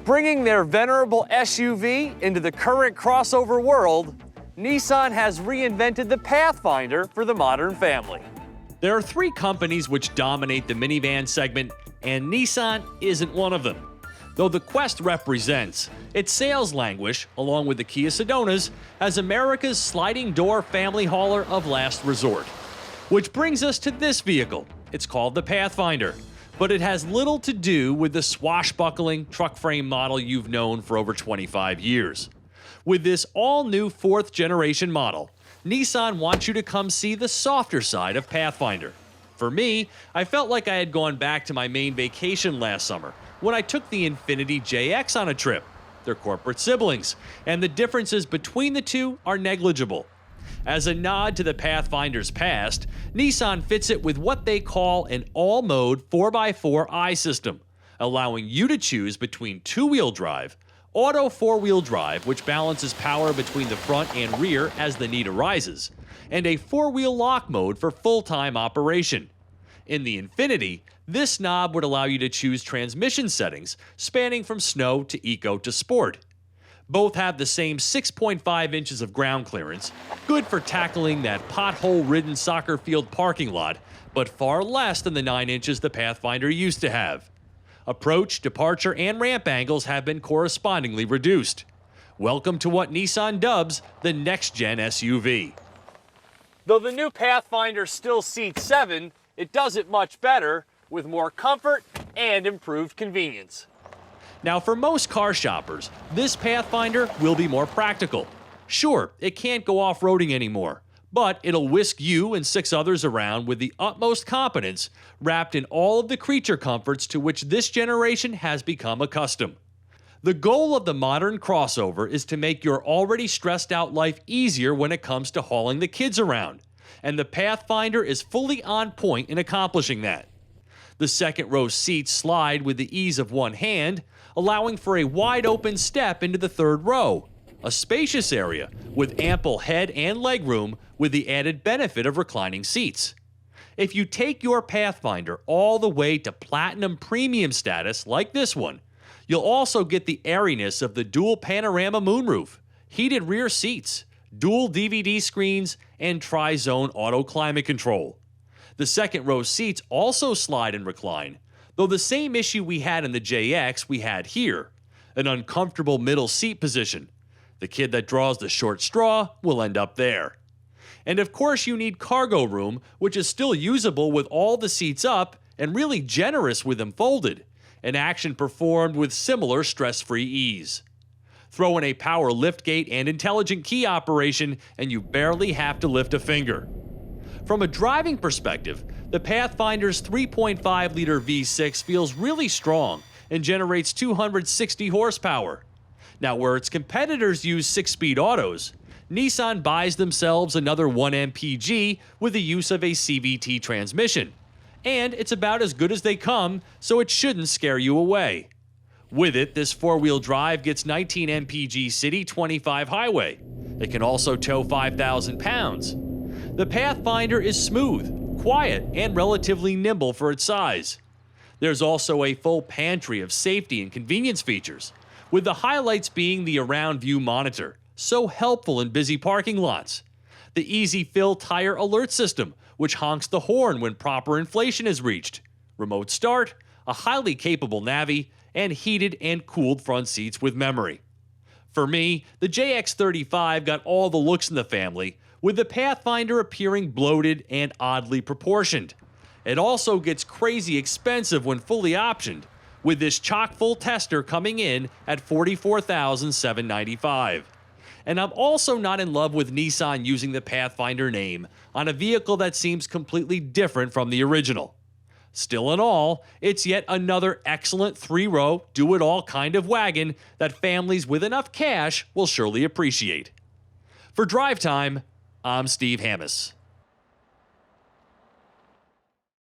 Bringing their venerable SUV into the current crossover world, Nissan has reinvented the Pathfinder for the modern family. There are three companies which dominate the minivan segment, and Nissan isn't one of them. Though the Quest represents, its sales languish, along with the Kia Sedonas, as America's sliding door family hauler of last resort. Which brings us to this vehicle. It's called the Pathfinder, but it has little to do with the swashbuckling truck frame model you've known for over 25 years. With this all-new 4th generation model, Nissan wants you to come see the softer side of Pathfinder. For me, I felt like I had gone back to my main vacation last summer when I took the Infiniti JX on a trip. They're corporate siblings, and the differences between the two are negligible. As a nod to the Pathfinder's past, Nissan fits it with what they call an all-mode 4x4i system, allowing you to choose between two-wheel drive, auto four-wheel drive, which balances power between the front and rear as the need arises, and a four-wheel lock mode for full-time operation. In the Infiniti, this knob would allow you to choose transmission settings spanning from snow to eco to sport. Both have the same 6.5 inches of ground clearance, good for tackling that pothole-ridden soccer field parking lot, but far less than the 9 inches the Pathfinder used to have. Approach, departure, and ramp angles have been correspondingly reduced. Welcome to what Nissan dubs the next-gen SUV. Though the new Pathfinder still seats 7, it does it much better, with more comfort and improved convenience. Now, for most car shoppers, this Pathfinder will be more practical. Sure, it can't go off-roading anymore, but it'll whisk you and 6 others around with the utmost competence, wrapped in all of the creature comforts to which this generation has become accustomed. The goal of the modern crossover is to make your already stressed-out life easier when it comes to hauling the kids around, and the Pathfinder is fully on point in accomplishing that. The second-row seats slide with the ease of one hand, allowing for a wide-open step into the third row, a spacious area with ample head and legroom with the added benefit of reclining seats. If you take your Pathfinder all the way to Platinum Premium status like this one, you'll also get the airiness of the dual panorama moonroof, heated rear seats, dual DVD screens, and tri-zone auto climate control. The second-row seats also slide and recline, though the same issue we had in the JX we had here, an uncomfortable middle seat position. The kid that draws the short straw will end up there. And of course you need cargo room, which is still usable with all the seats up and really generous with them folded, an action performed with similar stress-free ease. Throw in a power liftgate and intelligent key operation and you barely have to lift a finger. From a driving perspective, the Pathfinder's 3.5-liter V6 feels really strong and generates 260 horsepower. Now, where its competitors use 6-speed autos, Nissan buys themselves another 1MPG with the use of a CVT transmission. And it's about as good as they come, so it shouldn't scare you away. With it, this 4-wheel drive gets 19 mpg city, 25 highway. It can also tow 5,000 pounds. The Pathfinder is smooth, quiet, and relatively nimble for its size. There's also a full pantry of safety and convenience features, with the highlights being the around view monitor, so helpful in busy parking lots. The easy fill tire alert system, which honks the horn when proper inflation is reached. Remote start, a highly capable Navi, and heated and cooled front seats with memory. For me, the JX35 got all the looks in the family, with the Pathfinder appearing bloated and oddly proportioned. It also gets crazy expensive when fully optioned, with this chock-full tester coming in at $44,795. And I'm also not in love with Nissan using the Pathfinder name on a vehicle that seems completely different from the original. Still in all, it's yet another excellent 3-row, do-it-all kind of wagon that families with enough cash will surely appreciate. For Drive Time, I'm Steve Hammis.